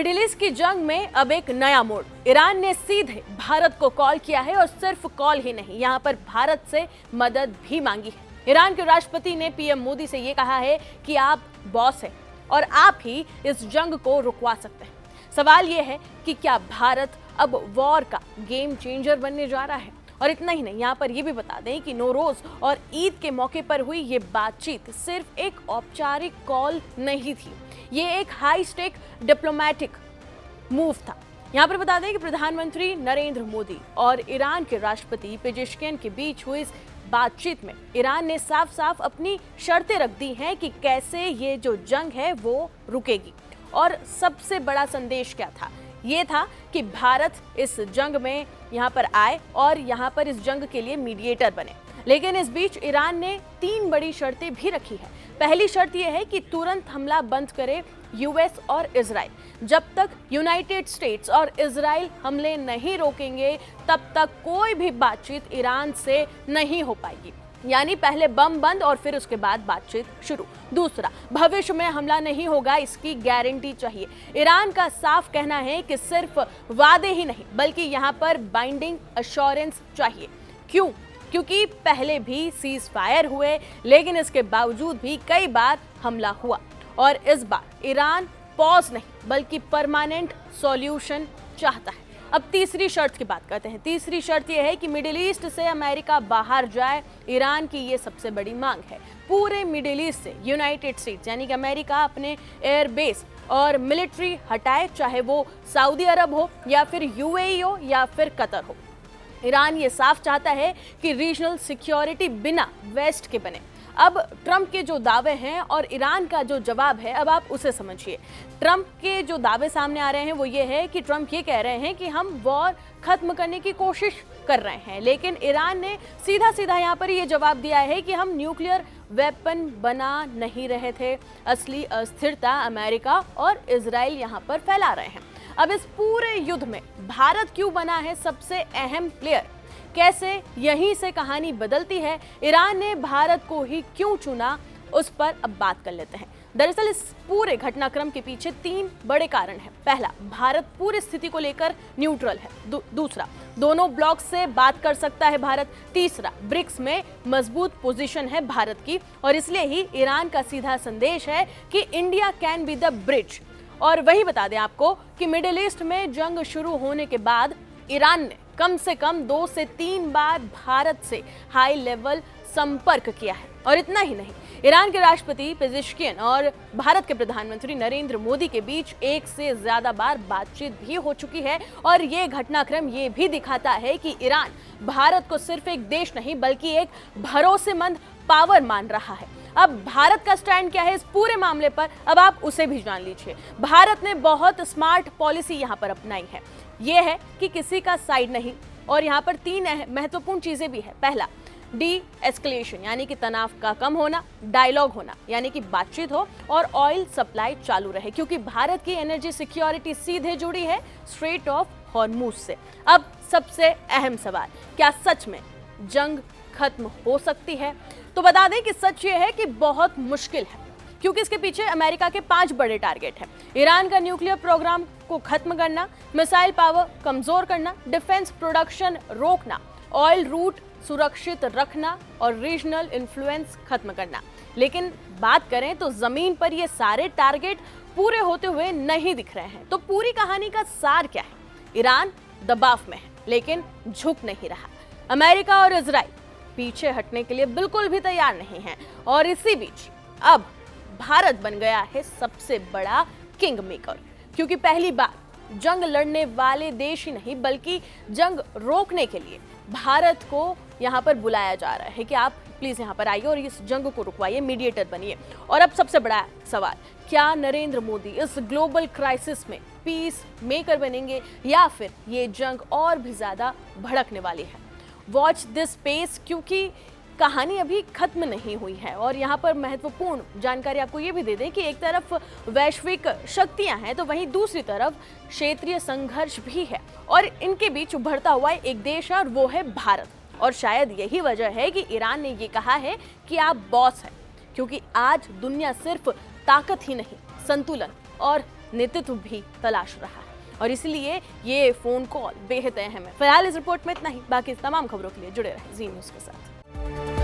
Middle east की जंग में अब एक नया मोड़। ईरान ने सीधे भारत को कॉल किया है और सिर्फ कॉल ही नहीं, यहां पर भारत से मदद भी मांगी है। ईरान के राष्ट्रपति ने पीएम मोदी से ये कहा है कि आप बॉस हैं और आप ही इस जंग को रुकवा सकते हैं। सवाल ये है कि क्या भारत अब वॉर का गेम चेंजर बनने जा रहा है? और इतना ही नहीं, यहाँ पर ये भी बता दें कि नौरोज और ईद के मौके पर हुई ये बातचीत सिर्फ एक औपचारिक कॉल नहीं थी, ये एक हाई स्टेक डिप्लोमेटिक मूव था। यहाँ पर बता दें कि प्रधानमंत्री नरेंद्र मोदी और ईरान के राष्ट्रपति पेजेश्कियन के बीच हुई इस बातचीत में ईरान ने साफ साफ अपनी शर्तें रख दी हैं कि कैसे ये जो जंग है वो रुकेगी। और सबसे बड़ा संदेश क्या था? ये था कि भारत इस जंग में यहाँ पर आए और यहाँ पर इस जंग के लिए मीडिएटर बने। लेकिन इस बीच ईरान ने 3 बड़ी शर्तें भी रखी है। पहली शर्त यह है कि तुरंत हमला बंद करे यूएस और इजराइल। जब तक यूनाइटेड स्टेट्स और इजराइल हमले नहीं रोकेंगे तब तक कोई भी बातचीत ईरान से नहीं हो पाएगी। यानी पहले बम बंद और फिर उसके बाद बातचीत शुरू। दूसरा, भविष्य में हमला नहीं होगा, इसकी गारंटी चाहिए। ईरान का साफ कहना है कि सिर्फ वादे ही नहीं बल्कि यहाँ पर बाइंडिंग अश्योरेंस चाहिए। क्यों? क्योंकि पहले भी सीज फायर हुए लेकिन इसके बावजूद भी कई बार हमला हुआ और इस बार ईरान पॉज नहीं बल्कि परमानेंट सॉल्यूशन चाहता है। अब तीसरी शर्त की बात करते हैं। तीसरी शर्त यह है कि मिडिल ईस्ट से अमेरिका बाहर जाए। ईरान की ये सबसे बड़ी मांग है। पूरे मिडिल ईस्ट से यूनाइटेड स्टेट्स यानी कि अमेरिका अपने एयर बेस और मिलिट्री हटाए, चाहे वो सऊदी अरब हो या फिर यूएई हो या फिर कतर हो। ईरान ये साफ चाहता है कि रीजनल सिक्योरिटी बिना वेस्ट के बने। अब ट्रंप के जो दावे हैं और ईरान का जो जवाब है, अब आप उसे समझिए। ट्रंप के जो दावे सामने आ रहे हैं वो ये है कि ट्रंप ये कह रहे हैं कि हम वॉर खत्म करने की कोशिश कर रहे हैं, लेकिन ईरान ने सीधा सीधा यहाँ पर ये जवाब दिया है कि हम न्यूक्लियर वेपन बना नहीं रहे थे। असली अस्थिरता अमेरिका और इजराइल यहाँ पर फैला रहे हैं। अब इस पूरे युद्ध में भारत क्यों बना है सबसे अहम प्लेयर? कैसे यहीं से कहानी बदलती है? ईरान ने भारत को ही क्यों चुना, उस पर अब बात कर लेते हैं। दरअसल इस पूरे घटनाक्रम के पीछे 3 बड़े कारण हैं। पहला, भारत पूरी स्थिति को लेकर न्यूट्रल है। दूसरा, दोनों ब्लॉक से बात कर सकता है भारत। तीसरा, ब्रिक्स में मजबूत पोजीशन है भारत की और इसलिए ही ईरान का सीधा संदेश है कि India can be the bridge. और वही बता दें आपको कि मिडिल ईस्ट में जंग शुरू होने के बाद ईरान ने कम से कम 2 से 3 बार भारत से हाई लेवल संपर्क किया है। और इतना ही नहीं, ईरान के राष्ट्रपति पेजेश्कियन और भारत के प्रधानमंत्री नरेंद्र मोदी के बीच 1 से ज्यादा बार बातचीत भी हो चुकी है। और ये घटनाक्रम ये भी दिखाता है कि ईरान भारत को सिर्फ एक देश नहीं बल्कि एक भरोसेमंद पावर मान रहा है। अब भारत का स्टैंड क्या है इस पूरे मामले पर, अब आप उसे भी जान लीजिए। भारत ने बहुत स्मार्ट पॉलिसी यहाँ पर अपनाई है। ये है कि किसी का साइड नहीं और यहाँ पर 3 महत्वपूर्ण चीजें भी है। पहला, डी एस्केलेशन यानी कि तनाव का कम होना, डायलॉग होना यानी कि बातचीत हो और ऑयल सप्लाई चालू रहे, क्योंकि भारत की एनर्जी सिक्योरिटी सीधे जुड़ी है स्ट्रेट ऑफ हॉर्मुज से। अब सबसे अहम सवाल, क्या सच में जंग खत्म हो सकती है? तो बता दें कि सच ये है कि बहुत मुश्किल है, क्योंकि इसके पीछे अमेरिका के 5 बड़े टारगेट हैं। ईरान का न्यूक्लियर प्रोग्राम को खत्म करना, मिसाइल पावर कमजोर करना, डिफेंस प्रोडक्शन रोकना, ऑयल रूट सुरक्षित रखना और रीजनल इन्फ्लुएंस खत्म करना। लेकिन बात करें तो जमीन पर ये सारे टारगेट पूरे होते हुए नहीं दिख रहे हैं। तो पूरी कहानी का सार क्या है? ईरान दबाव में है लेकिन झुक नहीं रहा। अमेरिका और इजराइल पीछे हटने के लिए बिल्कुल भी तैयार नहीं है और इसी बीच अब भारत बन गया है सबसे बड़ा किंग मेकर, क्योंकि पहली बार जंग लड़ने वाले देश ही नहीं बल्कि जंग रोकने के लिए भारत को यहाँ पर बुलाया जा रहा है कि आप प्लीज यहाँ पर आइए और इस जंग को रुकवाइए, मीडिएटर बनिए। और अब सबसे बड़ा सवाल, क्या नरेंद्र मोदी इस ग्लोबल क्राइसिस में पीस मेकर बनेंगे या फिर ये जंग और भी ज्यादा भड़कने वाली है? वॉच दिस स्पेस, क्योंकि कहानी अभी खत्म नहीं हुई है। और यहाँ पर महत्वपूर्ण जानकारी आपको ये भी दे दें कि एक तरफ वैश्विक शक्तियां हैं तो वहीं दूसरी तरफ क्षेत्रीय संघर्ष भी है और इनके बीच उभरता हुआ एक देश है और वो है भारत। और शायद यही वजह है कि ईरान ने ये कहा है कि आप बॉस हैं, क्योंकि आज दुनिया सिर्फ ताकत ही नहीं, संतुलन और नेतृत्व भी तलाश रहा है और इसलिए ये फोन कॉल बेहद अहम है। फिलहाल इस रिपोर्ट में इतना ही, बाकी तमाम खबरों के लिए जुड़े रहें जी न्यूज़ के साथ।